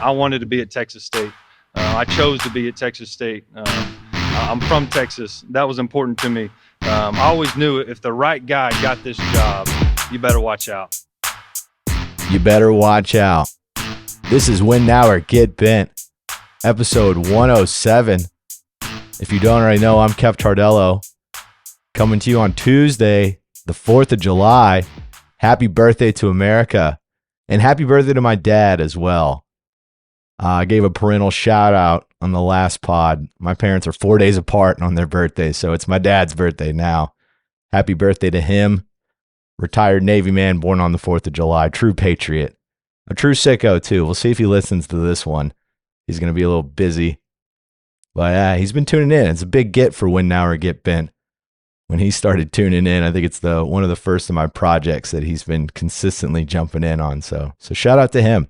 I wanted to be at Texas State. I chose to be at Texas State. I'm from Texas. That was important to me. I always knew if the right guy got this job, you better watch out. You better watch out. This is Win Now or Get Bent, episode 107. If you don't already know, I'm Kev Tardello, coming to you on Tuesday, the 4th of July. Happy birthday to America, and happy birthday to my dad as well. I gave a parental shout out on the last pod. My parents are 4 days apart on their birthdays, so it's my dad's birthday now. Happy birthday to him. Retired Navy man, born on the 4th of July. True patriot. A true sicko, too. We'll see if he listens to this one. He's going to be a little busy. But he's been tuning in. It's a big get for Win Now or Get Bent. When he started tuning in, I think it's one of the first of my projects that he's been consistently jumping in on. So shout out to him.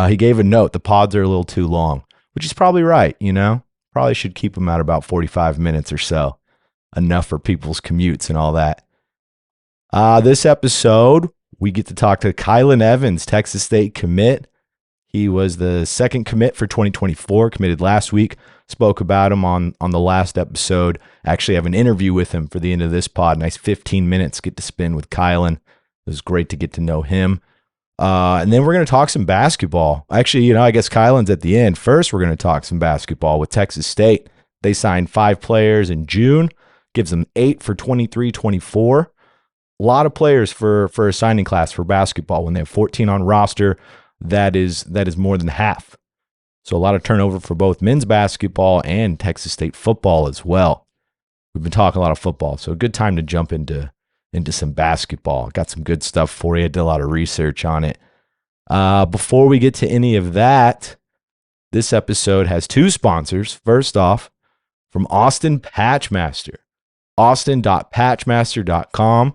He gave a note. The pods are a little too long, which is probably right, you know? Probably should keep them at about 45 minutes or so. Enough for people's commutes and all that. This episode, we get to talk to Kylen Evans, Texas State commit. He was the second commit for 2024, committed last week. Spoke about him on the last episode. Actually have an interview with him for the end of this pod. Nice 15 minutes get to spend with Kylen. It was great to get to know him. And then we're going to talk some basketball. Actually, I guess Kylen's at the end. First, we're going to talk some basketball with Texas State. They signed 5 players in June, gives them 8 for 23-24. A lot of players for a signing class for basketball. When they have 14 on roster, that is more than half. So a lot of turnover for both men's basketball and Texas State football as well. We've been talking a lot of football, so a good time to jump into some basketball. Got some good stuff for you. Did a lot of research on it. Before we get to any of that, this episode has 2 sponsors. First off, from Austin Patchmaster, austin.patchmaster.com.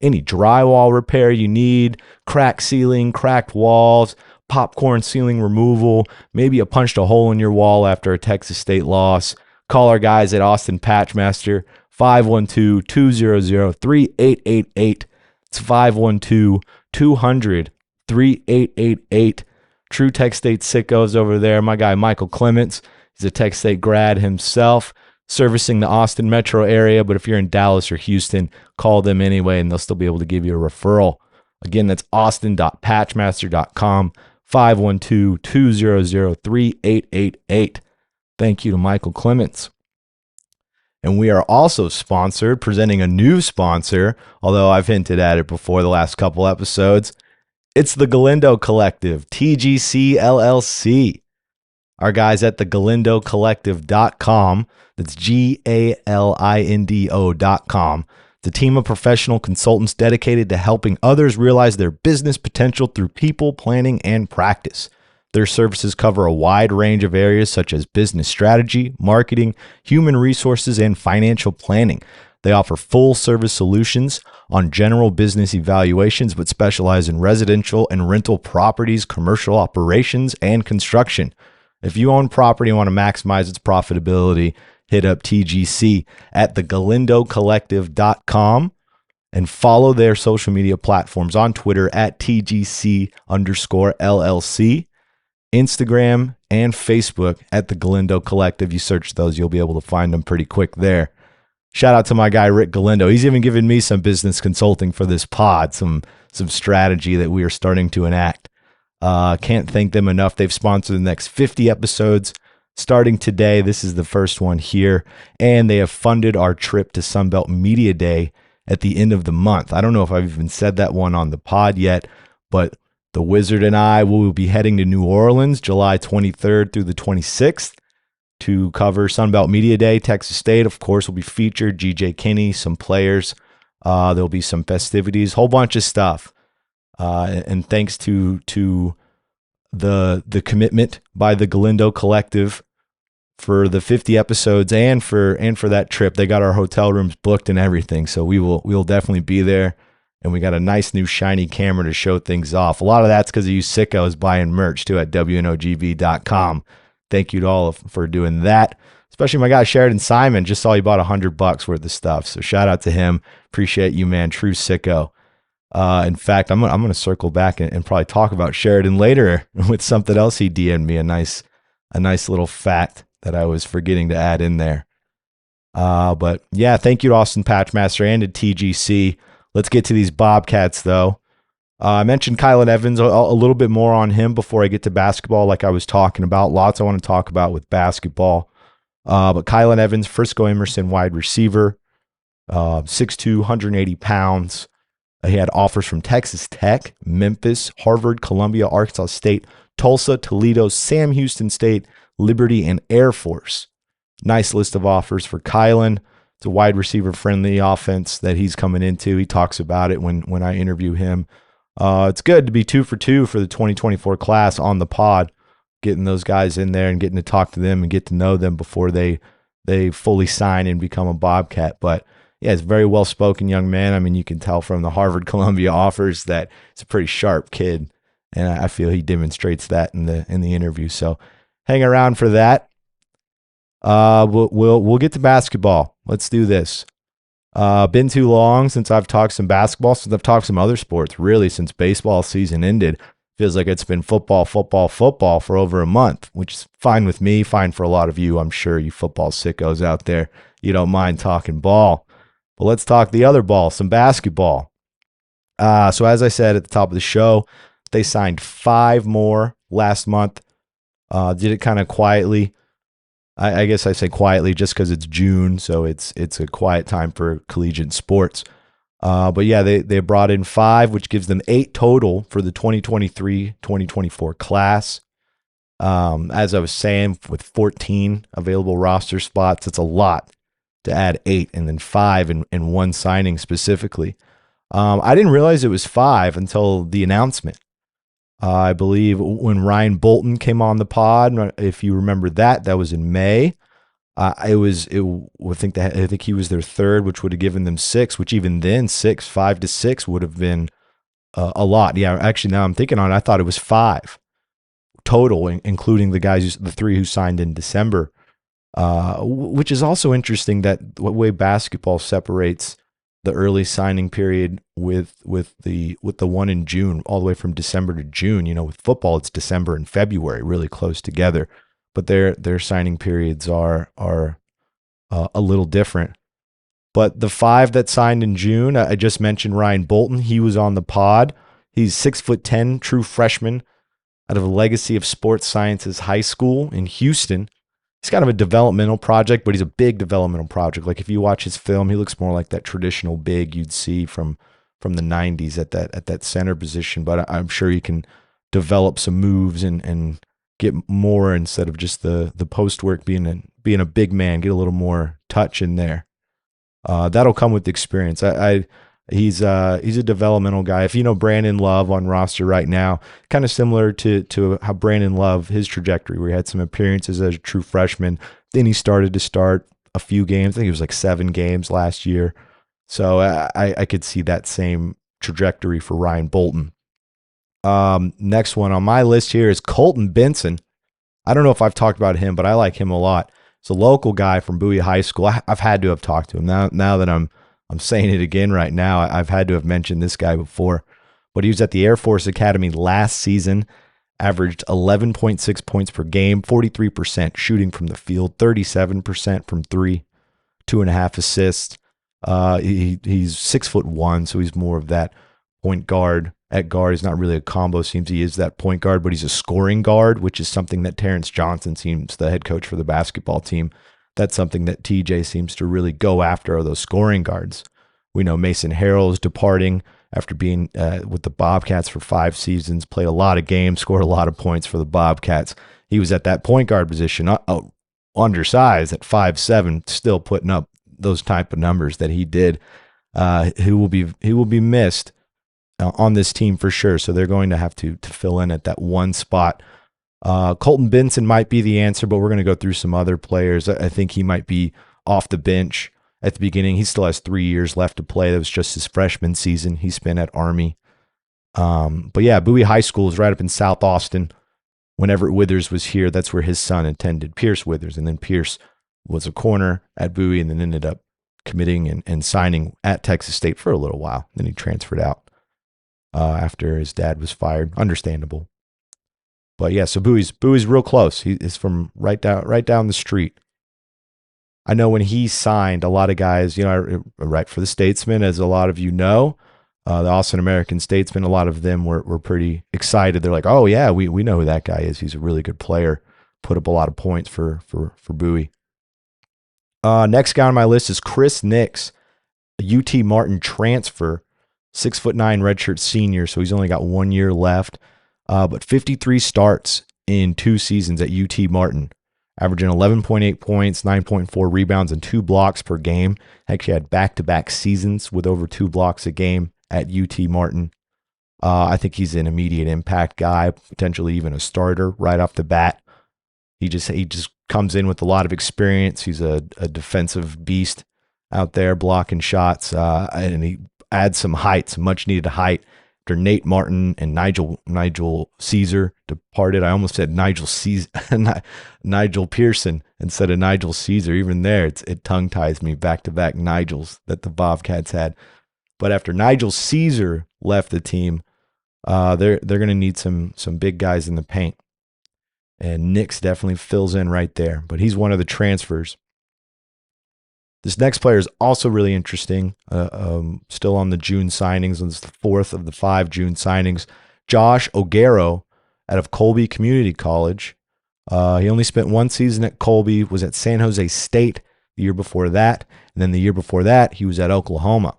Any drywall repair you need, cracked ceiling, cracked walls, popcorn ceiling removal, maybe you punched a hole in your wall after a Texas State loss, call our guys at Austin Patchmaster, 512-200-3888. It's 512-200-3888. True Texas State sickos over there. My guy Michael Clements, he's a Texas State grad himself, servicing the Austin metro area, but if you're in Dallas or Houston, call them anyway, and they'll still be able to give you a referral. Again, that's austin.patchmaster.com, 512-200-3888. Thank you to Michael Clements. And we are also sponsored, presenting a new sponsor, although I've hinted at it before the last couple episodes. It's the Galindo Collective, TGC LLC. Our guys at the GalindoCollective.com. That's GALINDO.com. It's a team of professional consultants dedicated to helping others realize their business potential through people, planning, and practice. Their services cover a wide range of areas such as business strategy, marketing, human resources, and financial planning. They offer full-service solutions on general business evaluations, but specialize in residential and rental properties, commercial operations, and construction. If you own property and want to maximize its profitability, hit up TGC at thegalindocollective.com and follow their social media platforms on Twitter at TGC_LLC, Instagram and Facebook at the Galindo Collective. You search those, you'll be able to find them pretty quick there. Shout out to my guy, Rick Galindo. He's even given me some business consulting for this pod, some strategy that we are starting to enact. Can't thank them enough. They've sponsored the next 50 episodes starting today. This is the first one here, and they have funded our trip to Sunbelt Media Day at the end of the month. I don't know if I've even said that one on the pod yet, but the Wizard and I will be heading to New Orleans July 23rd through the 26th to cover Sunbelt Media Day. Texas State, of course, will be featured. GJ Kinney, some players. There'll be some festivities, whole bunch of stuff. And thanks to the commitment by the Galindo Collective for the 50 episodes and for that trip. They got our hotel rooms booked and everything, so we will definitely be there. And we got a nice new shiny camera to show things off. A lot of that's because of you sickos buying merch too at WNOGV.com. Thank you to all for doing that. Especially my guy Sheridan Simon. Just saw he bought $100 worth of stuff. So shout out to him. Appreciate you, man. True sicko. In fact, I'm gonna circle back and probably talk about Sheridan later with something else he DM'd me, a nice little fact that I was forgetting to add in there. But yeah, thank you to Austin Patchmaster and to TGC. Let's get to these Bobcats though. I mentioned Kylen Evans, a little bit more on him before I get to basketball, like I was talking about. Lots I want to talk about with basketball. But Kylen Evans, Frisco Emerson wide receiver, 6'2", 180 pounds. He had offers from Texas Tech, Memphis, Harvard, Columbia, Arkansas State, Tulsa, Toledo, Sam Houston State, Liberty, and Air Force. Nice list of offers for Kylen. It's a wide receiver friendly offense that he's coming into. He talks about it when I interview him. It's good to be 2 for 2 for the 2024 class on the pod, getting those guys in there and getting to talk to them and get to know them before they fully sign and become a Bobcat. But yeah, it's a very well-spoken young man. I mean, you can tell from the Harvard Columbia offers that it's a pretty sharp kid, and I feel he demonstrates that in the interview. So hang around for that. We'll get to basketball. Let's do this. Been too long since I've talked some basketball, since I've talked some other sports, really, since baseball season ended. Feels like it's been football for over a month, which is fine with me, fine for a lot of you. I'm sure you football sickos out there, you don't mind talking ball. But let's talk the other ball, some basketball. So as I said at the top of the show, they signed 5 more last month. Did it kind of quietly. I guess I say quietly just because it's June, so it's a quiet time for collegiate sports. But yeah, they brought in 5, which gives them 8 total for the 2023-2024 class. As I was saying, with 14 available roster spots, it's a lot to add 8 and then 5 in one signing specifically. I didn't realize it was 5 until the announcement. I believe when Ryan Bolton came on the pod, if you remember that was in May. I think he was their 3rd, which would have given them 6, which even then 5 to 6 would have been a lot. Yeah, actually now I'm thinking on it, I thought it was 5 total, including the 3 who signed in December, which is also interesting that the way basketball separates the early signing period with the one in June, all the way from December to June. You know, with football, it's December and February, really close together. But their signing periods are a little different. But the 5 that signed in June, I just mentioned Ryan Bolton. He was on the pod. He's 6'10", true freshman out of a Legacy of Sports Sciences High School in Houston. He's kind of a developmental project, but he's a big developmental project. Like if you watch his film, he looks more like that traditional big you'd see from the 90s at that center position. But I'm sure he can develop some moves and get more instead of just the post work being a big man, get a little more touch in there. That'll come with experience. He's a developmental guy. If you know Brandon Love on roster right now, kind of similar to how Brandon Love, his trajectory, where he had some appearances as a true freshman. Then he started to start a few games. I think it was like 7 games last year. So I could see that same trajectory for Ryan Bolton. Next one on my list here is Colton Benson. I don't know if I've talked about him, but I like him a lot. It's a local guy from Bowie High School. I've had to have talked to him. Now that I'm saying it again right now, I've had to have mentioned this guy before. But he was at the Air Force Academy last season, averaged 11.6 points per game, 43% shooting from the field, 37% from 3, 2.5 assists. He's 6'1", so he's more of that point guard. At guard, he's not really a combo. Seems he is that point guard, but he's a scoring guard, which is something that Terrence Johnson seems, the head coach for the basketball team, that's something that TJ seems to really go after, are those scoring guards. We know Mason Harrell is departing after being with the Bobcats for 5 seasons, played a lot of games, scored a lot of points for the Bobcats. He was at that point guard position, undersized at 5'7", still putting up those type of numbers that he did. He will be missed on this team for sure. So they're going to have to fill in at that one spot. Colton Benson might be the answer, but we're going to go through some other players. I think he might be off the bench at the beginning. He still has 3 years left to play. That was just his freshman season he spent at Army. But yeah, Bowie High School is right up in South Austin. Whenever Withers was here, that's where his son attended, Pierce Withers. And then Pierce was a corner at Bowie and then ended up committing and signing at Texas State for a little while. Then he transferred out. after his dad was fired. Understandable. But yeah, so Bowie's real close. He is from right down the street. I know when he signed, a lot of guys, I write for the Statesman, as a lot of you know, the Austin American Statesman. A lot of them were pretty excited. They're like, oh yeah, we know who that guy is. He's a really good player. Put up a lot of points for Bowie. Next guy on my list is Chris Nix, a UT Martin transfer, 6'9" redshirt senior. So he's only got 1 year left, but 53 starts in 2 seasons at UT Martin, averaging 11.8 points, 9.4 rebounds, and 2 blocks per game. Actually had back-to-back seasons with over 2 blocks a game at UT Martin. I think he's an immediate impact guy, potentially even a starter right off the bat. He just comes in with a lot of experience. He's a defensive beast out there blocking shots, and he adds some height, some much-needed height. After Nate Martin and Nigel Caesar departed, I almost said Nigel Pearson instead of Nigel Caesar. Even there, it tongue-ties me, back-to-back Nigels that the Bobcats had. But after Nigel Caesar left the team, they're going to need some big guys in the paint. And Nix definitely fills in right there, but he's one of the transfers. This next player is also really interesting. Still on the June signings. It's the 4th of the 5 June signings. Josh Ogero out of Colby Community College. He only spent 1 season at Colby, was at San Jose State the year before that. And then the year before that, he was at Oklahoma.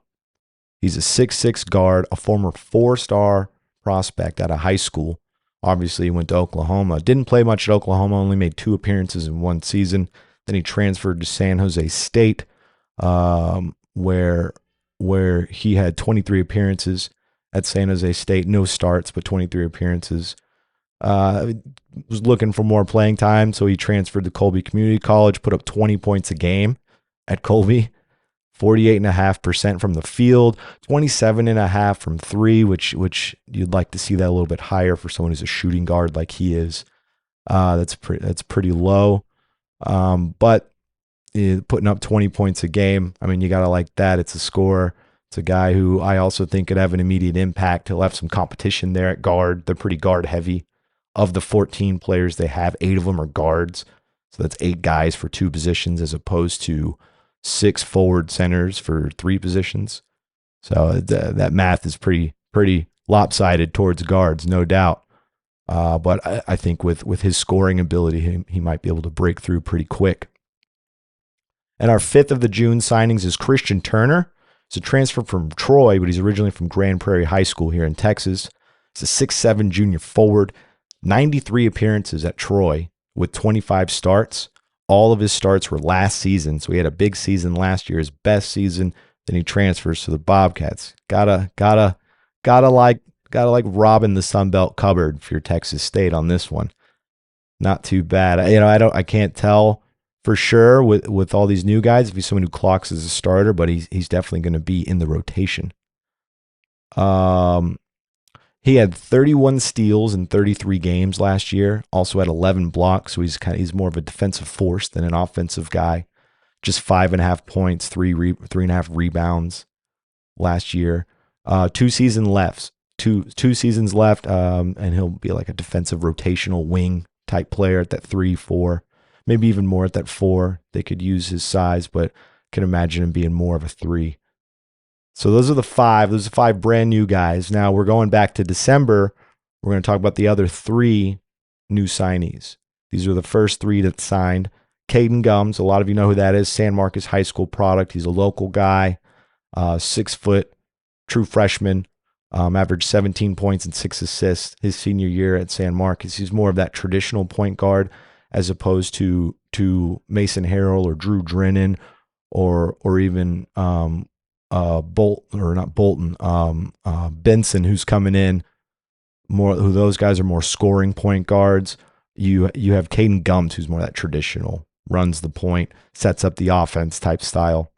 He's a 6'6" guard, a former 4-star prospect out of high school. Obviously, he went to Oklahoma. Didn't play much at Oklahoma, only made 2 appearances in 1 season. Then he transferred to San Jose State, where he had 23 appearances at San Jose State. No starts, but 23 appearances. Was looking for more playing time, so he transferred to Colby Community College, put up 20 points a game at Colby, 48.5% from the field, 27.5% from 3, which you'd like to see that a little bit higher for someone who's a shooting guard like he is. That's pretty low. But putting up 20 points a game, I mean, you got to like that. It's a scorer. It's a guy who I also think could have an immediate impact. He'll have some competition there at guard. They're pretty guard heavy. Of the 14 players they have, 8 of them are guards. So that's 8 guys for 2 positions as opposed to 6 forward centers for 3 positions. So that math is pretty lopsided towards guards, no doubt. But I think with his scoring ability, he might be able to break through pretty quick. And our 5th of the June signings is Christian Turner. He's a transfer from Troy, but he's originally from Grand Prairie High School here in Texas. He's a 6'7" junior forward, 93 appearances at Troy with 25 starts. All of his starts were last season, so he had a big season last year, his best season. Then he transfers to the Bobcats. Gotta like robbing the Sun Belt cupboard for your Texas State on this one. Not too bad. I can't tell for sure with all these new guys if he's someone who clocks as a starter, but he's definitely going to be in the rotation. He had 31 steals in 33 games last year. Also had 11 blocks, so he's more of a defensive force than an offensive guy. Just 5.5 points, 3.5 rebounds last year. 2 seasons left. Two seasons left, and he'll be like a defensive rotational wing type player at that 3, 4, maybe even more at that 4. They could use his size, but can imagine him being more of a 3. So those are the 5. Those are 5 brand new guys. Now we're going back to December. We're going to talk about the other 3 new signees. These are the first 3 that signed. Caden Gums, a lot of you know who that is. San Marcos High School product. He's a local guy, 6 foot, true freshman. Averaged 17 points and 6 assists his senior year at San Marcos. He's more of that traditional point guard as opposed to Mason Harrell or Drew Drennan or even Benson, who's coming in. Who those guys are more scoring point guards. You have Caden Gums, who's more that traditional, runs the point, sets up the offense type style.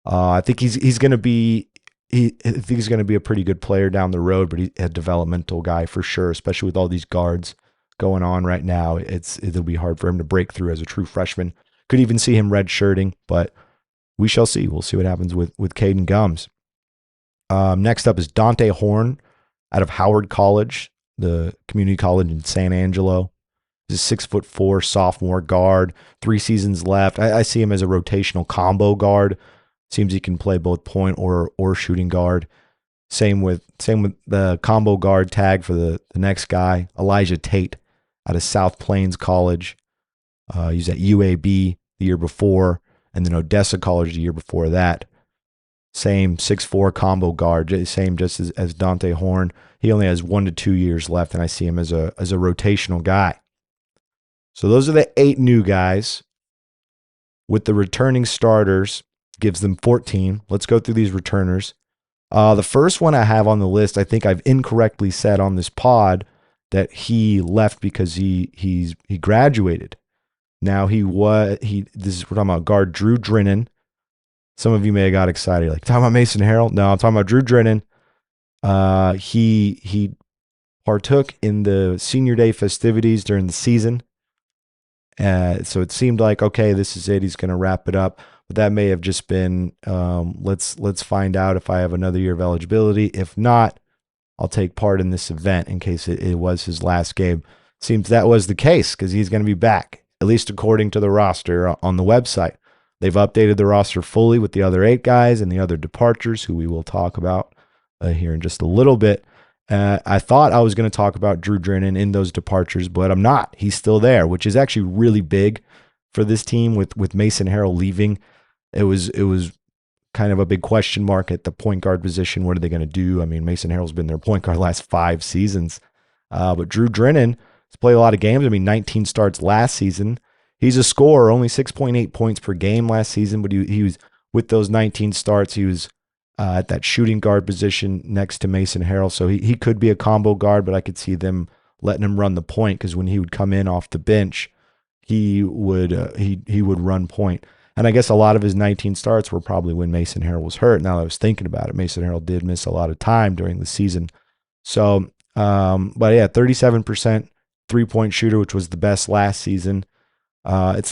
I think he's going to be. I think he's going to be a pretty good player down the road, but he's a developmental guy for sure, especially with all these guards going on right now. It'll be hard for him to break through as a true freshman. Could even see him redshirting, but we shall see. We'll see what happens with Caden Gums. Next up is Dante Horn, out of Howard College, the community college in San Angelo. He's a 6'4" sophomore guard, 3 seasons left. I see him as a rotational combo guard. Seems he can play both point or shooting guard. Same with the combo guard tag for the next guy, Elijah Tate, out of South Plains College. He was at UAB the year before, and then Odessa College the year before that. Same 6'4" combo guard, same just as Dante Horn. He only has 1 to 2 years left, and I see him as a rotational guy. So those are the 8 new guys. With the returning starters, gives them 14. Let's go through these returners. The first one I have on the list, I think I've incorrectly said on this pod that he left because he graduated. Now this is we're talking about guard Drew Drennan. Some of you may have got excited, like talking about Mason Harrell. No, I'm talking about Drew Drennan. He partook in the senior day festivities during the season. So it seemed like, okay, this is it. He's going to wrap it up. But that may have just been, let's find out if I have another year of eligibility. If not, I'll take part in this event in case it was his last game. Seems that was the case because he's going to be back, at least according to the roster on the website. They've updated the roster fully with the other 8 guys and the other departures, who we will talk about here in just a little bit. I thought I was going to talk about Drew Drennan in those departures, but I'm not. He's still there, which is actually really big for this team with Mason Harrell leaving. It was kind of a big question mark at the point guard position. What are they going to do? I mean, Mason Harrell's been their point guard last 5 seasons. But Drew Drennan has played a lot of games. I mean, 19 starts last season. He's a scorer, only 6.8 points per game last season, but he was, with those 19 starts, he was at that shooting guard position next to Mason Harrell. So he could be a combo guard, but I could see them letting him run the point because when he would come in off the bench, he would run point. And I guess a lot of his 19 starts were probably when Mason Harrell was hurt. Now that I was thinking about it, Mason Harrell did miss a lot of time during the season. So, but yeah, 37% 3-point shooter, which was the best last season. It's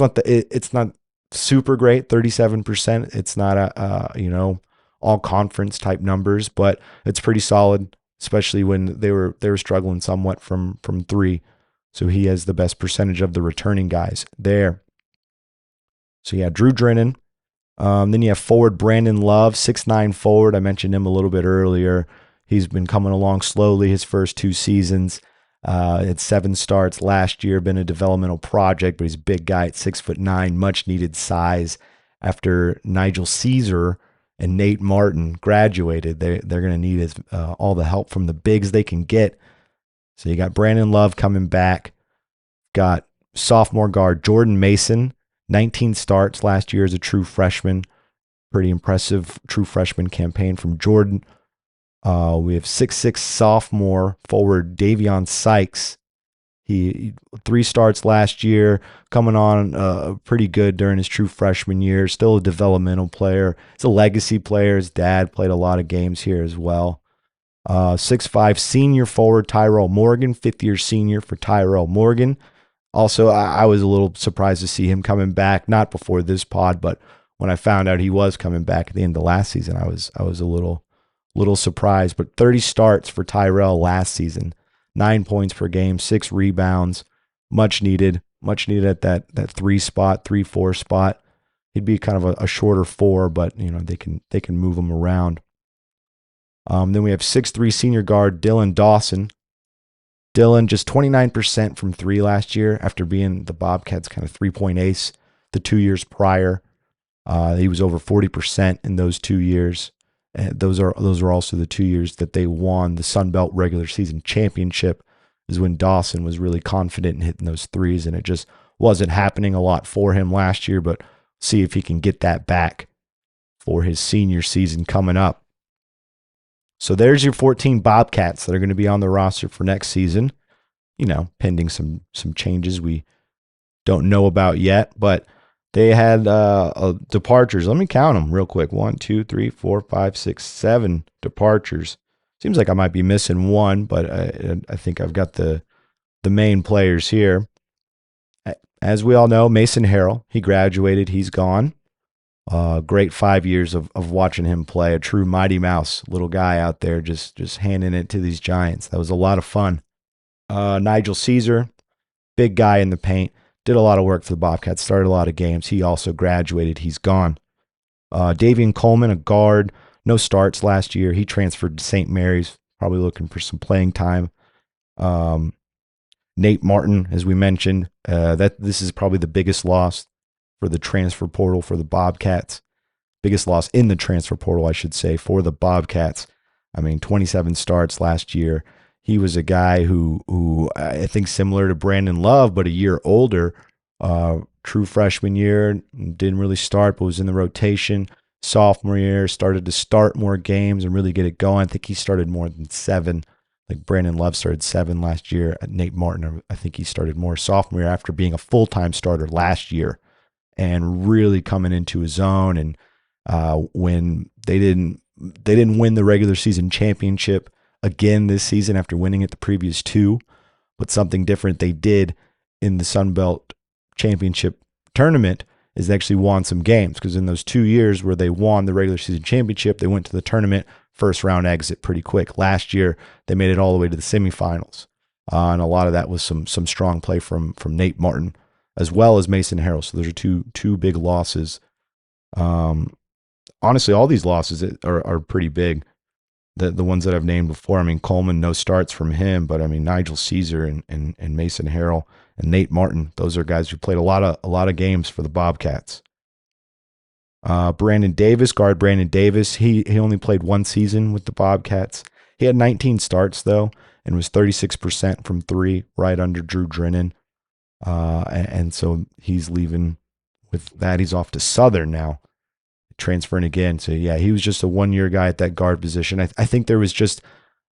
not super great, 37%. It's not a all conference type numbers, but it's pretty solid, especially when they were struggling somewhat from 3. So he has the best percentage of the returning guys there. So yeah, Drew Drennan. Then you have forward Brandon Love, 6'9" forward. I mentioned him a little bit earlier. He's been coming along slowly his first 2 seasons. Had 7 starts last year, been a developmental project, but he's a big guy at 6'9", much needed size. After Nigel Caesar and Nate Martin graduated, they're going to need all the help from the bigs they can get. So you got Brandon Love coming back. Got sophomore guard Jordan Mason, 19 starts last year as a true freshman. Pretty impressive true freshman campaign from Jordan. We have 6'6" sophomore forward Davion Sykes. He 3 starts last year, coming on pretty good during his true freshman year. Still a developmental player. He's a legacy player. His dad played a lot of games here as well. 6'5" senior forward Tyrell Morgan, 5th-year senior for Tyrell Morgan. Also, I was a little surprised to see him coming back, not before this pod, but when I found out he was coming back at the end of last season, I was a little surprised. But 30 starts for Tyrell last season. 9 points per game, 6 rebounds, much needed at that 3-4 spot. He'd be kind of a shorter 4, but they can move him around. Then we have 6'3" senior guard Dylan Dawson. Dylan just 29% from 3 last year after being the Bobcats' kind of 3-point ace the 2 years prior. He was over 40% in those 2 years. Those are also the 2 years that they won the Sun Belt regular season championship, is when Dawson was really confident in hitting those threes, and it just wasn't happening a lot for him last year, but see if he can get that back for his senior season coming up. So there's your 14 Bobcats that are going to be on the roster for next season, pending some changes we don't know about yet, but they had departures. Let me count them real quick. 1, 2, 3, 4, 5, 6, 7 departures. Seems like I might be missing one, but I think I've got the main players here. As we all know, Mason Harrell, he graduated. He's gone. Great 5 years of watching him play. A true Mighty Mouse, little guy out there just handing it to these Giants. That was a lot of fun. Nigel Caesar, big guy in the paint, did a lot of work for the Bobcats, started a lot of games. He also graduated. He's gone. Davian Coleman, a guard, no starts last year. He transferred to St. Mary's, probably looking for some playing time. Nate Martin, as we mentioned, this is probably the biggest loss for the transfer portal for the Bobcats. Biggest loss in the transfer portal, I should say, for the Bobcats. I mean, 27 starts last year. He was a guy who I think similar to Brandon Love, but a year older. True freshman year, didn't really start, but was in the rotation. Sophomore year, started to start more games and really get it going. I think he started more than 7. Like Brandon Love started 7 last year. Nate Martin, I think he started more sophomore year after being a full-time starter last year and really coming into his own. And when they didn't win the regular season championship again this season after winning it the previous 2, but something different they did in the Sun Belt Championship tournament is they actually won some games, because in those 2 years where they won the regular season championship, they went to the tournament first round exit pretty quick. Last year, they made it all the way to the semifinals. And a lot of that was some strong play from Nate Martin, as well as Mason Harrell. So those are two big losses. Honestly, all these losses are pretty big. The ones that I've named before. I mean, Coleman, no starts from him, but I mean Nigel Caesar and Mason Harrell and Nate Martin. Those are guys who played a lot of games for the Bobcats. Brandon Davis, guard Brandon Davis. He only played 1 season with the Bobcats. He had 19 starts though, and was 36% from 3, right under Drew Drennan. And so he's leaving with that. He's off to Southern now, transferring again. So yeah, he was just a 1-year guy at that guard position. I think there was just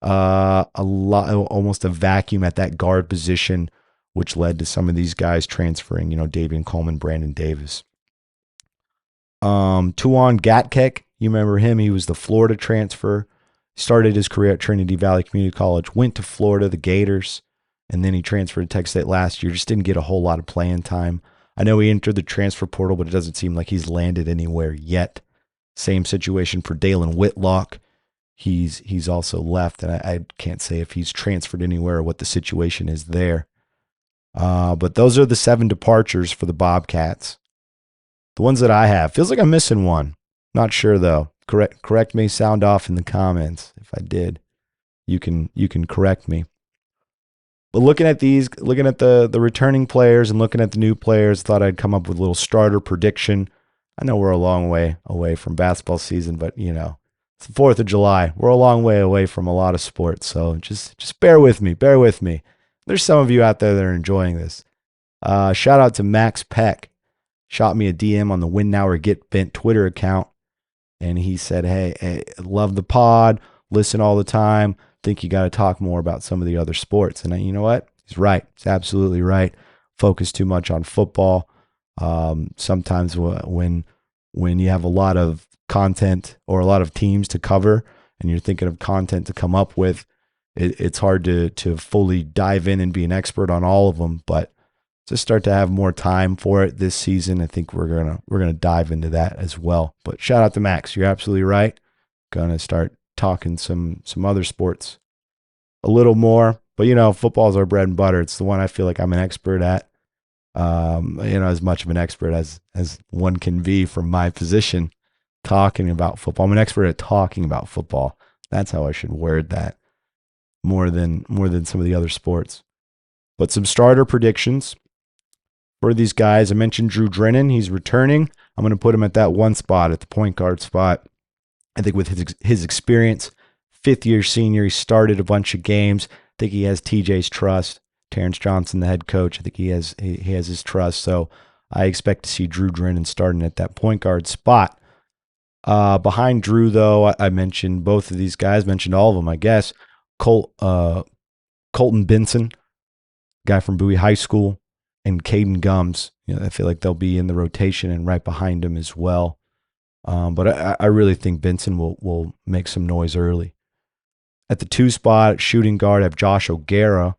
a lot, almost a vacuum at that guard position, which led to some of these guys transferring. Davian Coleman, Brandon Davis. Tuan Gatkek, you remember him? He was the Florida transfer. Started his career at Trinity Valley Community College, went to Florida, the Gators, and then he transferred to Texas State last year. Just didn't get a whole lot of playing time. I know he entered the transfer portal, but it doesn't seem like he's landed anywhere yet. Same situation for Dalen Whitlock. He's also left, and I can't say if he's transferred anywhere or what the situation is there. But those are the 7 departures for the Bobcats. The ones that I have. Feels like I'm missing one. Not sure though. Correct me, sound off in the comments. If I did, you can correct me. But looking at the returning players and looking at the new players, thought I'd come up with a little starter prediction. I know we're a long way away from basketball season, but it's the 4th of July. We're a long way away from a lot of sports, so just bear with me. Bear with me. There's some of you out there that are enjoying this. Shout out to Max Peck. Shot me a DM on the Win Now or Get Bent Twitter account, and he said, hey, love the pod, listen all the time, think you got to talk more about some of the other sports. And you know what? He's right. He's absolutely right. Focus too much on football. Sometimes when you have a lot of content or a lot of teams to cover and you're thinking of content to come up with, it's hard to fully dive in and be an expert on all of them, but to start to have more time for it this season, I think we're gonna dive into that as well. But shout out to Max, you're absolutely right. Gonna start talking some other sports a little more, but football is our bread and butter. It's the one I feel like I'm an expert at. As much of an expert as one can be from my position, talking about football. I'm an expert at talking about football. That's how I should word that, more than some of the other sports. But some starter predictions for these guys. I mentioned Drew Drennan. He's returning. I'm going to put him at that 1 spot, at the point guard spot. I think with his experience, 5th-year senior, he started a bunch of games. I think he has TJ's trust. Terrence Johnson, the head coach, I think he has his trust. So I expect to see Drew Drennan starting at that point guard spot. Behind Drew, though, I mentioned both of these guys, mentioned all of them, I guess. Colton Benson, guy from Bowie High School, and Caden Gums. I feel like they'll be in the rotation and right behind him as well. But I really think Benson will make some noise early. At the 2 spot, shooting guard, I have Josh O'Gara.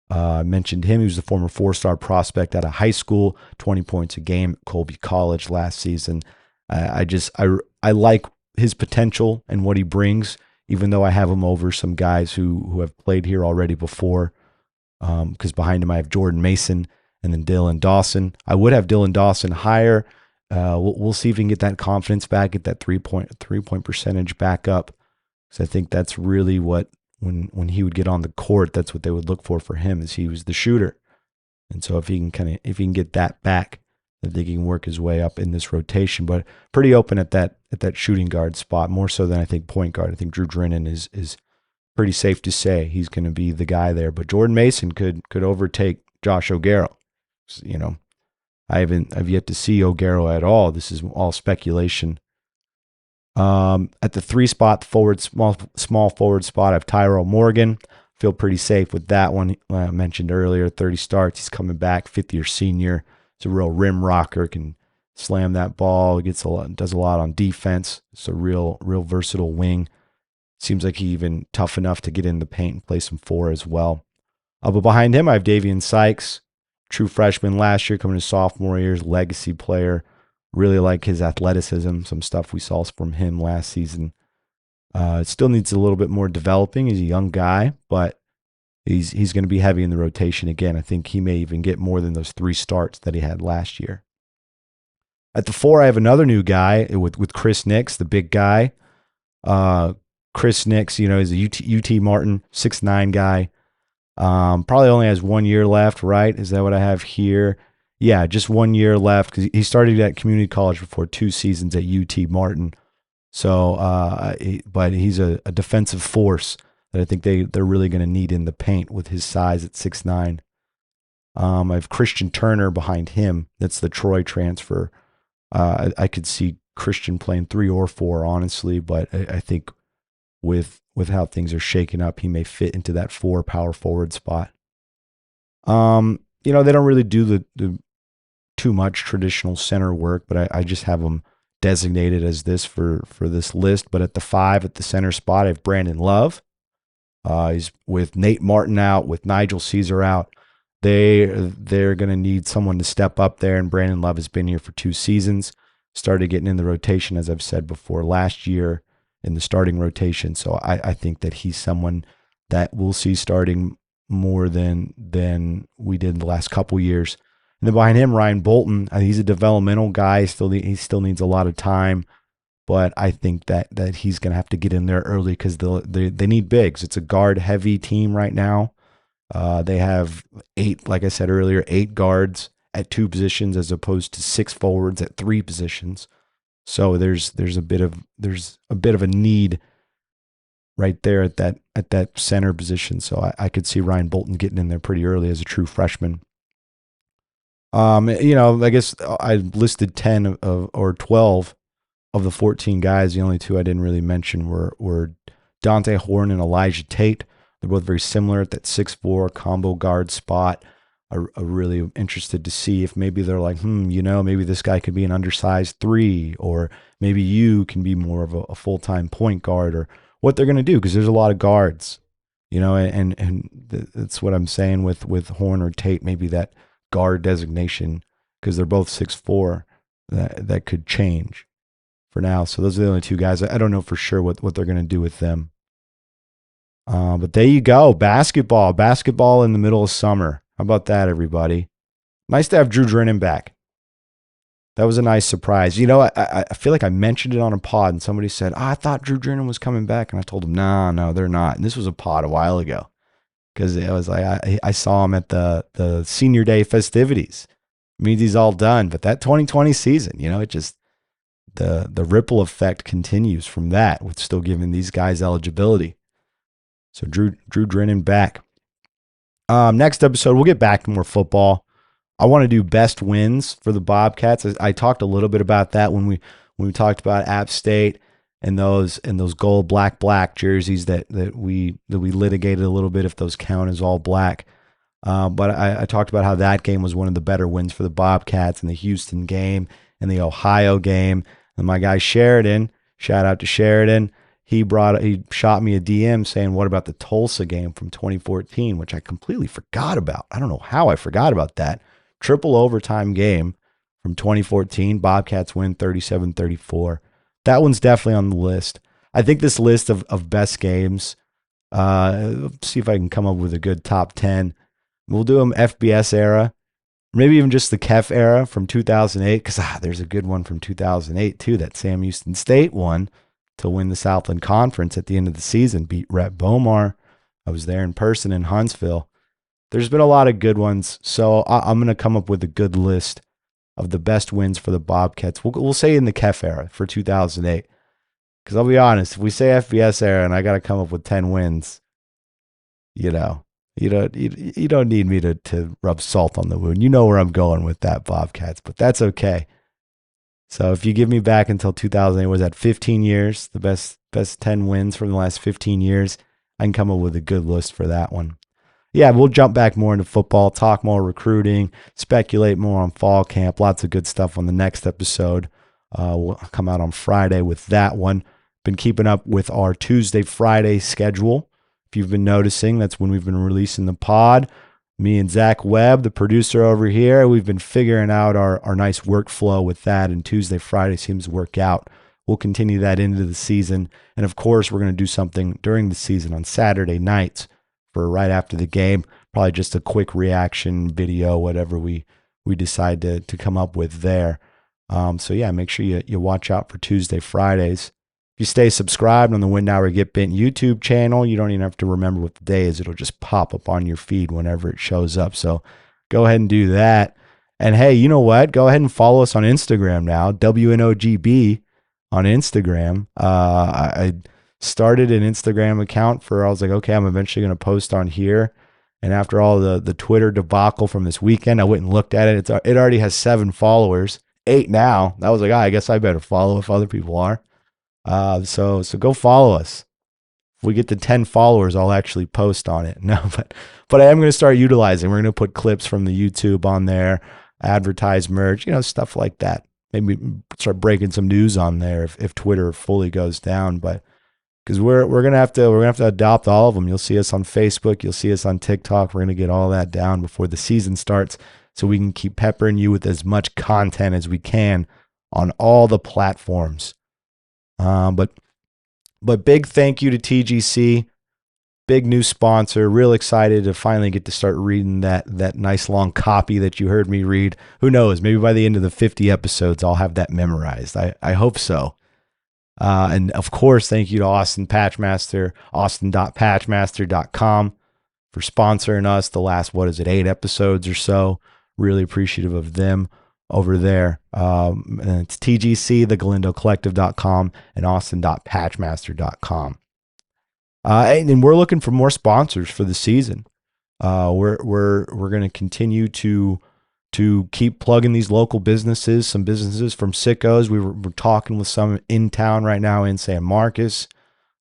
I mentioned him. He was the former 4-star prospect out of high school, 20 points a game at Colby College last season. I like his potential and what he brings, even though I have him over some guys who have played here already before. Because behind him I have Jordan Mason and then Dylan Dawson. I would have Dylan Dawson higher. We'll see if he can get that confidence back, get that three-point percentage back up. Because I think that's really what, when he would get on the court, that's what they would look for him, is he was the shooter. And so if he can get that back, I think he can work his way up in this rotation. But pretty open at that shooting guard spot, more so than I think point guard. I think Drew Drennan is pretty safe to say he's going to be the guy there. But Jordan Mason could overtake Josh O'Garrow. You know, I've yet to see O'Garrow at all. This is all speculation. At the 3 spot, small forward spot, I have Tyrell Morgan. Feel pretty safe with that one. I mentioned earlier, 30 starts. He's coming back, 5th-year senior. He's a real rim rocker, can slam that ball. Does a lot on defense. It's a real versatile wing. Seems like he even tough enough to get in the paint and play some 4 as well. But behind him, I have Davian Sykes, true freshman last year, coming to sophomore year, legacy player. Really like his athleticism, some stuff we saw from him last season. It still needs a little bit more developing. He's a young guy, but he's going to be heavy in the rotation again. I think he may even get more than those 3 starts that he had last year. At the 4, I have another new guy with Chris Nix, the big guy. Chris Nix, is a UT Martin 6'9" guy. Probably only has 1 year left, right? Is that what I have here? Yeah, just 1 year left, because he started at community college before 2 seasons at UT Martin. So, but he's a defensive force that I think they're really going to need in the paint with his size at 6'9". I have Christian Turner behind him. That's the Troy transfer. I could see Christian playing 3 or 4, honestly, but I think with how things are shaking up, he may fit into that 4 power forward spot. They don't really do the too much traditional center work, but I just have them designated as this for this list. But at the 5, at the center spot, I have Brandon Love. He's with Nate Martin out, with Nigel Caesar out. They're going to need someone to step up there, and Brandon Love has been here for 2 seasons. Started getting in the rotation, as I've said before, last year in the starting rotation. So I think that he's someone that we'll see starting more than we did the last couple years. And then behind him, Ryan Bolton. He's a developmental guy. He still needs a lot of time, but I think that he's going to have to get in there early, because they need bigs. It's a guard-heavy team right now. They have 8, like I said earlier, 8 guards at 2 positions as opposed to 6 forwards at 3 positions. So there's a bit of a need right there at that center position. So I could see Ryan Bolton getting in there pretty early as a true freshman. I guess I listed 10 or 12 of the 14 guys. The only 2 I didn't really mention were Dante Horn and Elijah Tate. They're both very similar at that 6'4" combo guard spot. I'm really interested to see if maybe they're like, maybe this guy could be an undersized 3, or maybe you can be more of a full-time point guard, or what they're going to do, because there's a lot of guards, and that's what I'm saying with Horn or Tate, maybe that guard designation, because they're both 6'4", that could change for now. So those are the only 2 guys. I don't know for sure what they're going to do with them. But there you go. Basketball in the middle of summer. How about that, everybody? Nice to have Drew Drennan back. That was a nice surprise. I feel like I mentioned it on a pod, and somebody said, I thought Drew Drennan was coming back. And I told them, no, they're not. And this was a pod a while ago, because it was like I saw him at the senior day festivities. It means he's all done. But that 2020 season, it just, the ripple effect continues from that, with still giving these guys eligibility. So Drew Drennan back. Next episode, we'll get back to more football. I want to do best wins for the Bobcats. I talked a little bit about that when we talked about App State and those gold black jerseys that we litigated a little bit, if those count as all black. But I talked about how that game was one of the better wins for the Bobcats, in the Houston game and the Ohio game. And my guy Sheridan, shout out to Sheridan, he shot me a DM saying, what about the Tulsa game from 2014, which I completely forgot about. I don't know how I forgot about that. Triple overtime game from 2014. Bobcats win 37-34. That one's definitely on the list. I think this list of best games, see if I can come up with a good top 10. We'll do them FBS era, maybe even just the KEF era from 2008, because there's a good one from 2008 too, that Sam Houston State won to win the Southland Conference at the end of the season, beat Rhett Bomar. I was there in person in Huntsville. There's been a lot of good ones, so I'm going to come up with a good list of the best wins for the Bobcats. We'll say in the KEF era for 2008, because I'll be honest, if we say FBS era and I got to come up with 10 wins, you don't need me to rub salt on the wound. You know where I'm going with that, Bobcats, but that's okay. So if you give me back until 2008, was that 15 years, the best 10 wins from the last 15 years, I can come up with a good list for that one. Yeah, we'll jump back more into football, talk more recruiting, speculate more on fall camp. Lots of good stuff on the next episode. We'll come out on Friday with that one. Been keeping up with our Tuesday, Friday schedule. If you've been noticing, that's when we've been releasing the pod. Me and Zach Webb, the producer over here, we've been figuring out our nice workflow with that, and Tuesday, Friday seems to work out. We'll continue that into the season. And of course, we're going to do something during the season on Saturday nights for right after the game. Probably just a quick reaction video, whatever we decide to come up with there. So yeah, make sure you watch out for Tuesday, Fridays. If you stay subscribed on the Win Now or Get Bent YouTube channel, you don't even have to remember what the day is. It'll just pop up on your feed whenever it shows up. So go ahead and do that. And hey, you know what? Go ahead and follow us on Instagram now, WNOGB on Instagram. I started an Instagram account I was like, okay, I'm eventually going to post on here. And after all the Twitter debacle from this weekend, I went and looked at it. It already has 7 followers, 8 now. I was like, I guess I better follow if other people are. So go follow us. If we get to 10 followers, I'll actually post on it. No, but I am going to start utilizing. We're going to put clips from the YouTube on there, advertise merch, stuff like that. Maybe start breaking some news on there if Twitter fully goes down. But because we're gonna have to adopt all of them. You'll see us on Facebook. You'll see us on TikTok. We're gonna get all that down before the season starts, so we can keep peppering you with as much content as we can on all the platforms. But big thank you to TGC, big new sponsor. Real excited to finally get to start reading that nice long copy that you heard me read. Who knows? Maybe by the end of the 50 episodes, I'll have that memorized. I hope so. And of course, thank you to Austin Patchmaster, austin.patchmaster.com for sponsoring us the last, 8 episodes or so. Really appreciative of them over there. And it's TGC, thegalindocollective.com, and austin.patchmaster.com. And we're looking for more sponsors for the season. We're going to continue to keep plugging these local businesses, some businesses from Sickos. We're talking with some in town right now in San Marcos.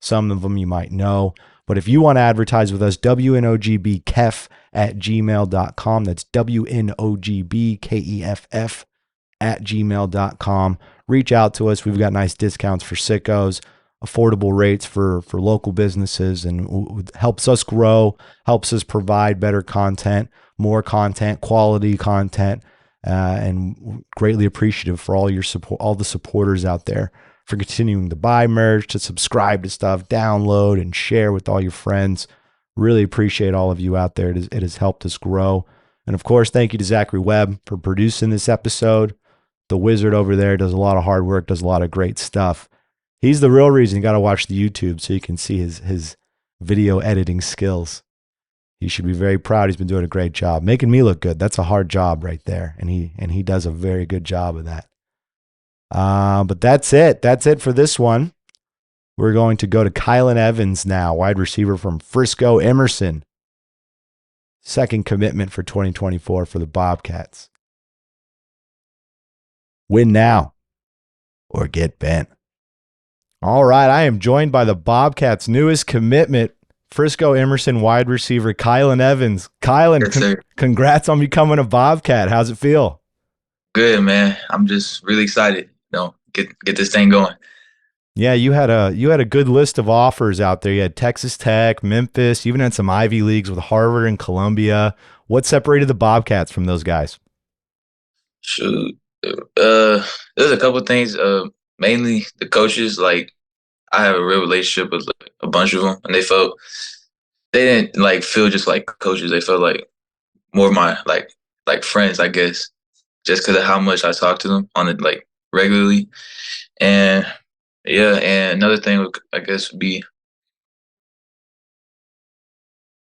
Some of them you might know. But if you want to advertise with us, wnogbkeff@gmail.com. That's wnogbkeff@gmail.com. Reach out to us. We've got nice discounts for Sickos, affordable rates for local businesses, and helps us grow, helps us provide better content, more content, quality content, and greatly appreciative for all your support, all the supporters out there, for continuing to buy merch, to subscribe to stuff, download, and share with all your friends. Really appreciate all of you out there. It has helped us grow. And of course, thank you to Zachary Webb for producing this episode. The wizard over there does a lot of hard work, does a lot of great stuff. He's the real reason you got to watch the YouTube so you can see his video editing skills. He should be very proud. He's been doing a great job making me look good. That's a hard job right there, and he does a very good job of that. But that's it. That's it for this one. We're going to go to Kylen Evans now, wide receiver from Frisco Emerson. Second commitment for 2024 for the Bobcats. Win now or get bent. All right, I am joined by the Bobcats' newest commitment, Frisco Emerson wide receiver Kylen Evans. Kylen, Yes, congrats on becoming a Bobcat. How's it feel? good, man. I'm just really excited. Get this thing going. Yeah, you had a good list of offers out there. You had Texas Tech, Memphis, you even had some Ivy Leagues with Harvard and Columbia. What separated the Bobcats from those guys? Shoot, There's a couple things. Mainly the coaches. Like I have a real relationship with like, a bunch of them, and they didn't like feel just like coaches. They felt like more of my like friends, I guess, just because of how much I talk to them on it like regularly. And yeah, and another thing I guess would be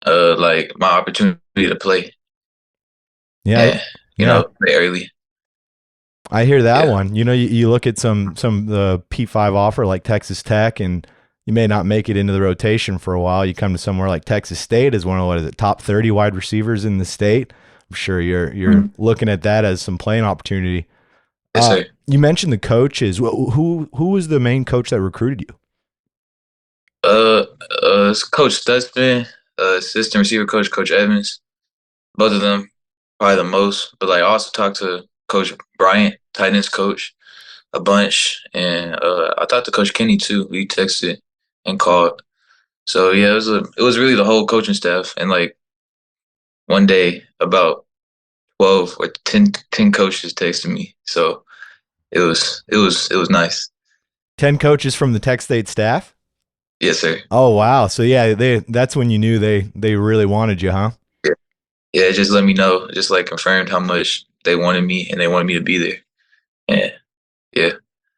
like my opportunity to play Yeah, and yeah. play early. I hear that Yeah. one. You look at some of the P5 offer like Texas Tech, and you may not make it into the rotation for a while. You come to somewhere like Texas State as one of what is it, top 30 wide receivers in the state. I'm sure you're Mhm. looking at that as some playing opportunity. Yes, sir. You mentioned the coaches. Who was the main coach that recruited you? It's Coach Stutzman, assistant receiver coach, Coach Evans. Both of them probably the most. But like I also talked to Coach Bryant, tight ends coach, a bunch. And I talked to Coach Kenny too. We texted and called. So yeah, it was really the whole coaching staff. And like one day about 12 or 10 coaches texted me. So it was nice. 10 coaches from the Tech State staff? Yes, sir. Oh wow. So yeah, that's when you knew they really wanted you, huh? Yeah. Yeah, it just let me know, just like confirmed how much they wanted me and they wanted me to be there. And yeah.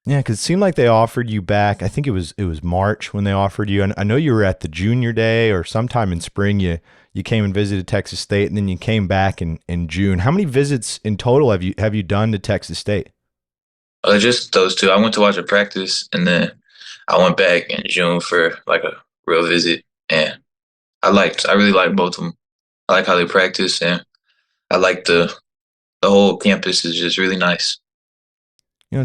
Yeah, because it seemed like they offered you back. I think it was March when they offered you. And I know you were at the junior day or sometime in spring. You came and visited Texas State, and then you came back in June. How many visits in total have you done to Texas State? Just those two. I went to watch a practice and then I went back in June for like a real visit. And I really liked both of them. I like how they practice and I like the whole campus is just really nice.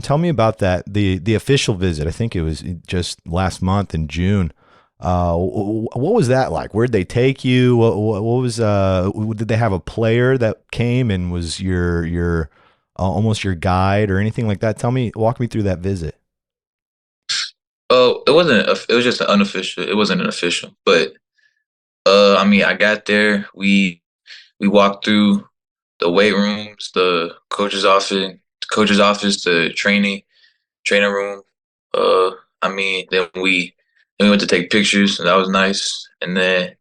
Tell me about that. The official visit. I think it was just last month in June. What was that like? Where'd they take you? What was did they have a player that came and was your almost your guide or anything like that? Walk me through that visit. Oh, it was just an unofficial. It wasn't an official. But I mean, I got there. We walked through the weight rooms, the coach's office, the training room. Uh, I mean, then we went to take pictures, and that was nice. And then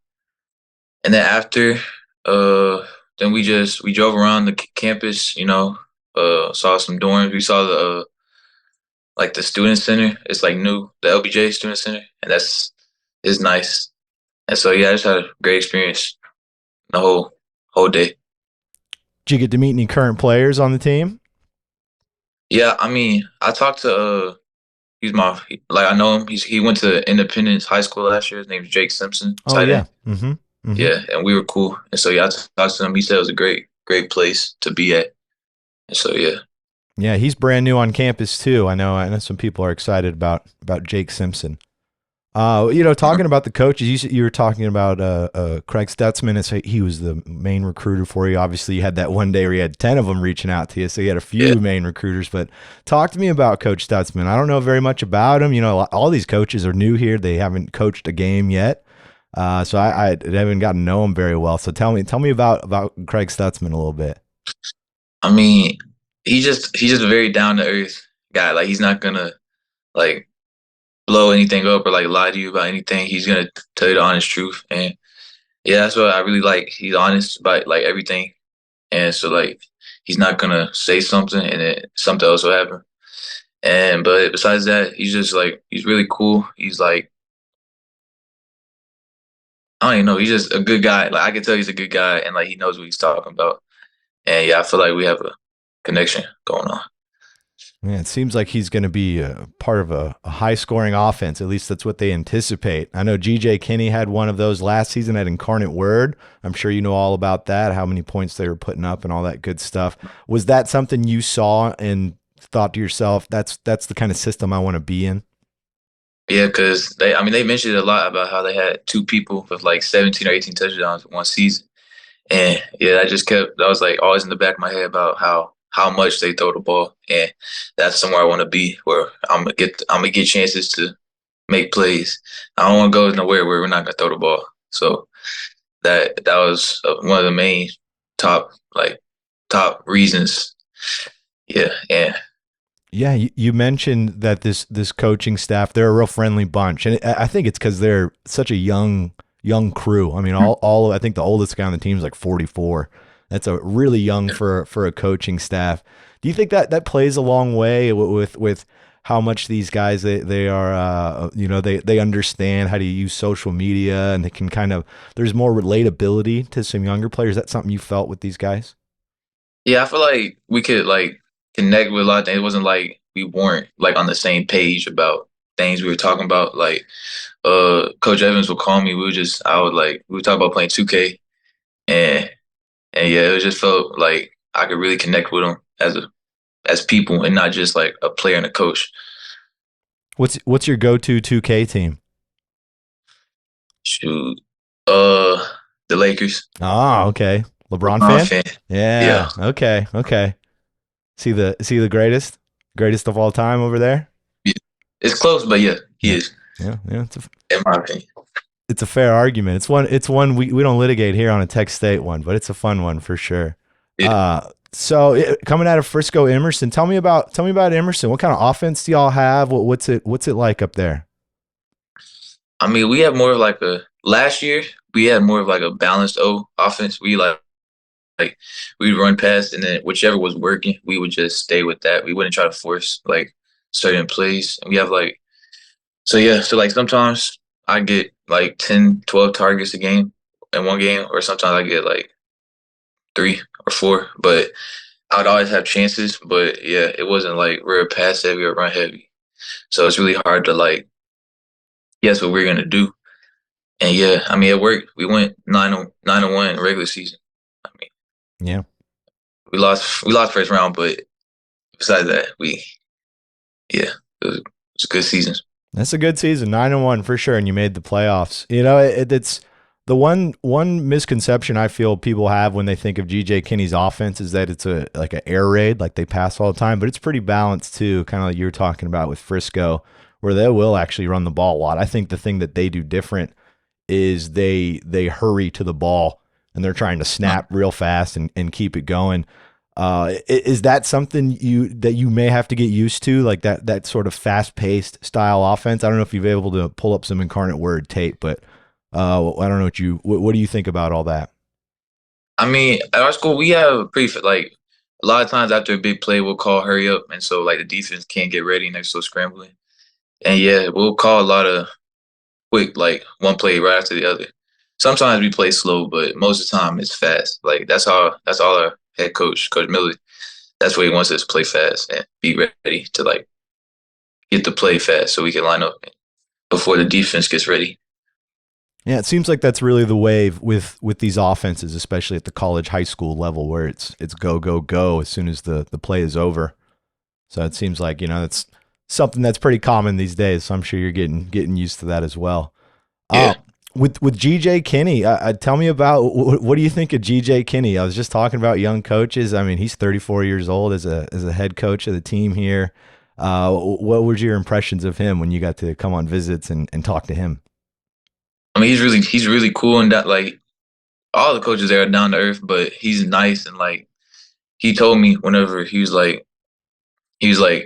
after, uh, then we drove around the campus. Saw some dorms. We saw the like the student center. It's like new, the LBJ student center, and that's is nice. And so yeah, I just had a great experience the whole day. Did you get to meet any current players on the team? Yeah, I mean, I talked to he's my like I know him. He went to Independence High School last year. His name's Jake Simpson, Oh tight yeah. end. Mm-hmm. Mm-hmm. Yeah, and we were cool. And so yeah, I talked to him. He said it was a great place to be at. And so yeah, Yeah, he's brand new on campus too. I know some people are excited about Jake Simpson. Talking about the coaches, you were talking about Craig Stutzman. He was the main recruiter for you. Obviously, you had that one day where you had 10 of them reaching out to you, so you had a few yeah. main recruiters. But talk to me about Coach Stutzman. I don't know very much about him. All these coaches are new here; they haven't coached a game yet, so I haven't gotten to know him very well. So tell me about Craig Stutzman a little bit. I mean, he's just a very down to earth guy. Like he's not gonna like blow anything up or like lie to you about anything. He's gonna tell you the honest truth. And yeah, that's what I really like. He's honest about like everything. And so like he's not gonna say something and then something else will happen. And but besides that, he's just like he's really cool. He's like I don't even know. He's just a good guy. Like I can tell he's a good guy and like he knows what he's talking about. And yeah, I feel like we have a connection going on. Yeah, it seems like he's going to be a part of a high scoring offense. At least that's what they anticipate. I know GJ Kinney had one of those last season at Incarnate Word. I'm sure you know all about that, how many points they were putting up and all that good stuff. Was that something you saw and thought to yourself, that's the kind of system I want to be in? Yeah, because I mean, they mentioned a lot about how they had two people with like 17 or 18 touchdowns in one season. And yeah, that was like always in the back of my head about how much they throw the ball. And that's somewhere I want to be where I'm gonna get chances to make plays. I don't want to go nowhere where we're not gonna throw the ball. So that was one of the main top like top reasons. yeah, and Yeah, you mentioned that this coaching staff, they're a real friendly bunch, and I think it's because they're such a young crew. I mean, all I think the oldest guy on the team is like 44. That's a really young for a coaching staff. Do you think that that plays a long way with how much these guys they are they understand how to use social media, and they can kind of there's more relatability to some younger players. That's something you felt with these guys? yeah, I feel like we could like connect with a lot of things. It wasn't like we weren't like on the same page about things we were talking about. Like, Coach Evans would call me. I would like we would talk about playing 2K, and and yeah, it just felt like I could really connect with them as people and not just like a player and a coach. What's your go-to 2K team? Shoot, uh, the Lakers. Oh, okay. LeBron LeBron fan? fan. Yeah. Yeah, Okay. Okay. See the greatest of all time over there. yeah. It's close, but yeah, he Yeah. is Yeah. in my opinion. It's a fair argument. It's one we don't litigate here on a Tech State one, but it's a fun one for sure. Yeah. Coming out of Frisco, Emerson, tell me about Emerson. What kind of offense do y'all have? What's it like up there? I mean, we have more of like a last year. We had more of like a balanced O offense. Like we'd run past, and then whichever was working, we would just stay with that. We wouldn't try to force like certain plays. And we have like so yeah. So like sometimes I get like 10, 12 targets a game in one game, or sometimes I get like 3 or 4. But I would always have chances. But yeah, it wasn't like we're pass heavy or run heavy. So it's really hard to like guess what we're gonna do. And yeah, I mean it worked. We went 9-1 in regular season. I mean Yeah. we lost first round, but besides that, yeah, it was a good season. That's a good season, 9-1 for sure, and you made the playoffs. You know, it's the one misconception I feel people have when they think of GJ Kinney's offense is that it's a like an air raid, like they pass all the time, but it's pretty balanced too, kind of like you were talking about with Frisco, where they will actually run the ball a lot. I think the thing that they do different is they hurry to the ball and they're trying to snap real fast and keep it going. Is that something you may have to get used to, like that sort of fast paced style offense? I don't know if you've been able to pull up some Incarnate Word tape, but I don't know what do you think about all that? I mean, at our school, we have pretty like a lot of times after a big play, we'll call hurry up, and so like the defense can't get ready and they're still scrambling. And yeah, we'll call a lot of quick like one play right after the other. Sometimes we play slow, but most of the time it's fast. Like that's all our head coach, Coach Miller. That's what he wants us to play fast and be ready to like get the play fast so we can line up before the defense gets ready. Yeah, it seems like that's really the wave with these offenses, especially at the college high school level, where it's go go go as soon as the play is over. So it seems like it's something that's pretty common these days. So I'm sure you're getting used to that as well. Yeah. With GJ Kinney, tell me about what do you think of GJ Kinney? I was just talking about young coaches. I mean, he's 34 years old as a head coach of the team here. What were your impressions of him when you got to come on visits and talk to him? I mean, he's really cool and that like all the coaches there are down to earth, but he's nice and like he told me whenever he was like,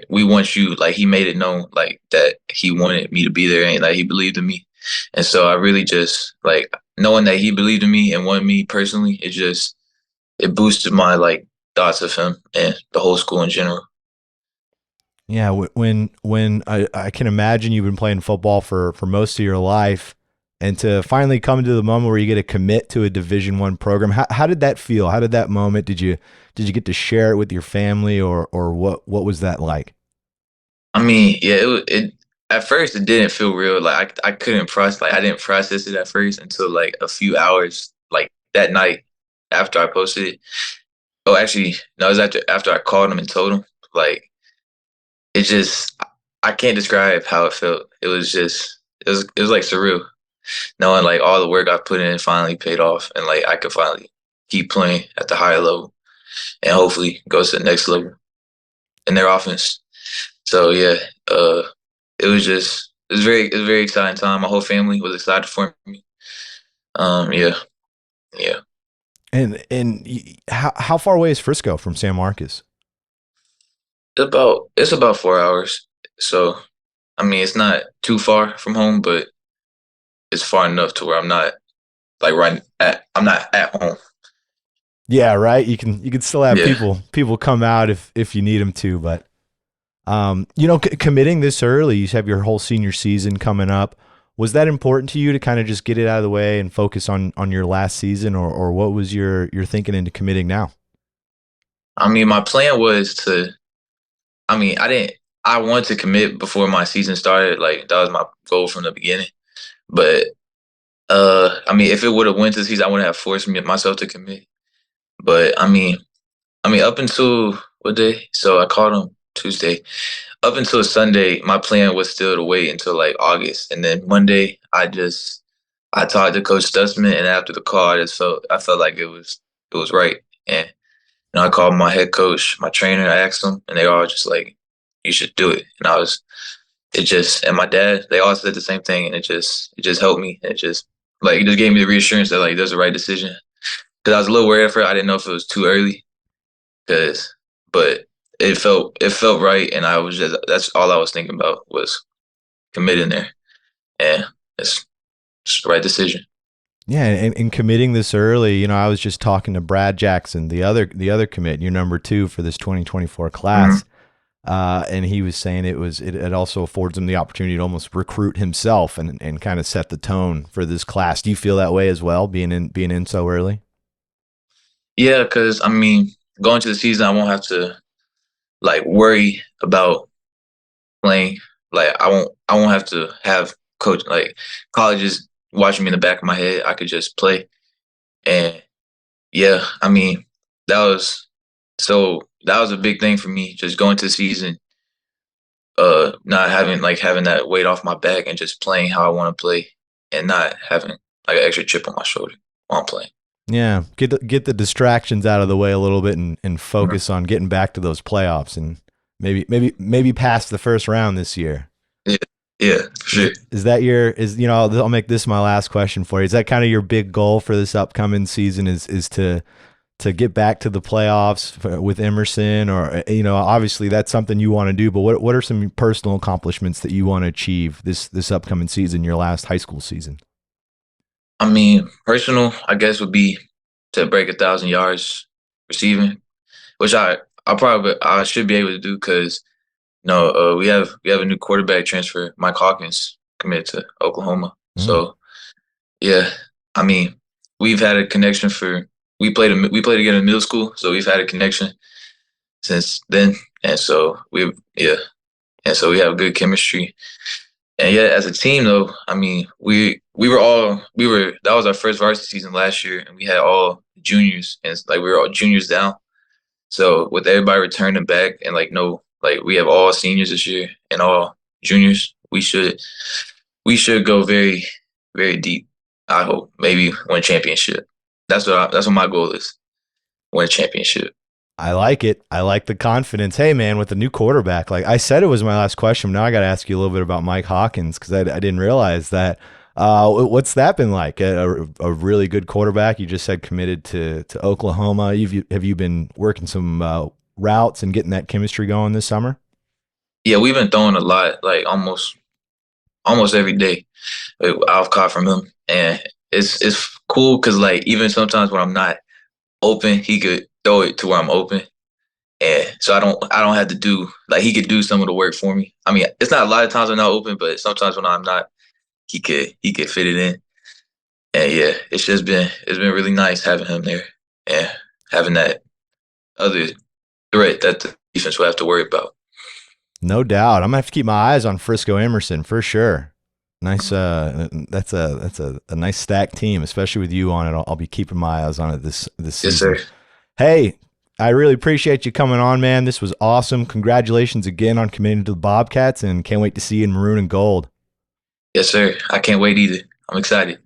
we want you. Like he made it known like that he wanted me to be there and like he believed in me. And so I really just like knowing that he believed in me and wanted me personally, it boosted my like thoughts of him and the whole school in general. Yeah, when I can imagine you've been playing football for most of your life, and to finally come to the moment where you get to commit to a Division I program, how did that feel? How did that moment? Did you get to share it with your family, or what was that like? I mean, yeah, it at first it didn't feel real. Like I couldn't process like I didn't process it at first until like a few hours like that night after I posted it. Oh, actually, no, it was after I called him and told him. Like it just I can't describe how it felt. It was like surreal. Knowing like all the work I put in finally paid off and like I could finally keep playing at the higher level and hopefully go to the next level in their offense. So yeah, uh it was very exciting time. My whole family was excited for me. Yeah, yeah. And how far away is Frisco from San Marcos? It's about 4 hours. So I mean, it's not too far from home, but it's far enough to where I'm not at home. Yeah, right. You can still have Yeah. people come out if you need them to, but committing this early, you have your whole senior season coming up. Was that important to you to kind of just get it out of the way and focus on your last season, or what was your thinking into committing now? I mean, my plan was to. I mean, I didn't. I wanted to commit before my season started. Like that was my goal from the beginning. But I mean, if it would have went to the season, I wouldn't have forced myself to commit. But I mean, up until what day? So I called him Tuesday. Up until Sunday, my plan was still to wait until like August, and then Monday, I talked to Coach Stutzman, and after the call, I felt like it was right, and I called my head coach, my trainer, I asked them, and they all just like, you should do it, and and my dad, they all said the same thing, and it just helped me, and it just gave me the reassurance that like there's the right decision, because I was a little worried at first, I didn't know if it was too early, because but it felt right, and that's all I was thinking about was committing there, and it's the right decision. Yeah, and committing this early, I was just talking to Brad Jackson, the other commit, your number two for this 2024 Mhm. class. And he was saying it also affords him the opportunity to almost recruit himself and kind of set the tone for this class. Do you feel that way as well, being in so early? Yeah, because I mean, going to the season, I won't have to like worry about playing. Like I won't have to have coach like colleges watching me in the back of my head. I could just play. And yeah, I mean, that was that was a big thing for me, just going to the season, not having that weight off my back and just playing how I want to play and not having like an extra chip on my shoulder while I'm playing. Yeah, get the distractions out of the way a little bit and Mhm. focus on getting back to those playoffs and maybe pass the first round this year. Yeah, yeah, for Is sure. is that your is I'll make this my last question for you. Is that kind of your big goal for this upcoming season? Is to get back to the playoffs with Emerson, or obviously that's something you want to do. But what are some personal accomplishments that you want to achieve this upcoming season, your last high school season? I mean, personal, I guess, would be to break 1,000 yards receiving, which I should be able to do because no, we have a new quarterback transfer, Mike Hawkins, committed to Oklahoma. Mm. So yeah, I mean, we've had a connection for we played together in middle school, so we've had a connection since then, and so we have good chemistry. And yeah, as a team though, I mean, we were that was our first varsity season last year, and we had all juniors, and it's like we were all juniors down. So with everybody returning back, and like no, like we have all seniors this year and all juniors, we should go very very deep. I hope maybe win a championship. That's what my goal is. Win a championship. I like it. I like the confidence. Hey, man, with the new quarterback, like I said, it was my last question. Now I got to ask you a little bit about Mike Hawkins because I didn't realize that. What's that been like? A really good quarterback. You just said committed to Oklahoma. Have you been working some routes and getting that chemistry going this summer? Yeah, we've been throwing a lot, like almost every day. Like, I've caught from him, and it's cool because like even sometimes when I'm not open, he could throw it to where I'm open, and so I don't have to do like he could do some of the work for me. I mean, it's not a lot of times I'm not open, but sometimes when I'm not, he could fit it in. And yeah, it's been really nice having him there and having that other threat that the defense will have to worry about. No doubt. I'm gonna have to keep my eyes on Frisco Emerson for sure. Nice. That's a nice stacked team, especially with you on it. I'll be keeping my eyes on it this Yes, sir. season. Hey, I really appreciate you coming on, man. This was awesome. Congratulations again on committing to the Bobcats, and can't wait to see you in maroon and gold. Yes, sir. I can't wait either. I'm excited.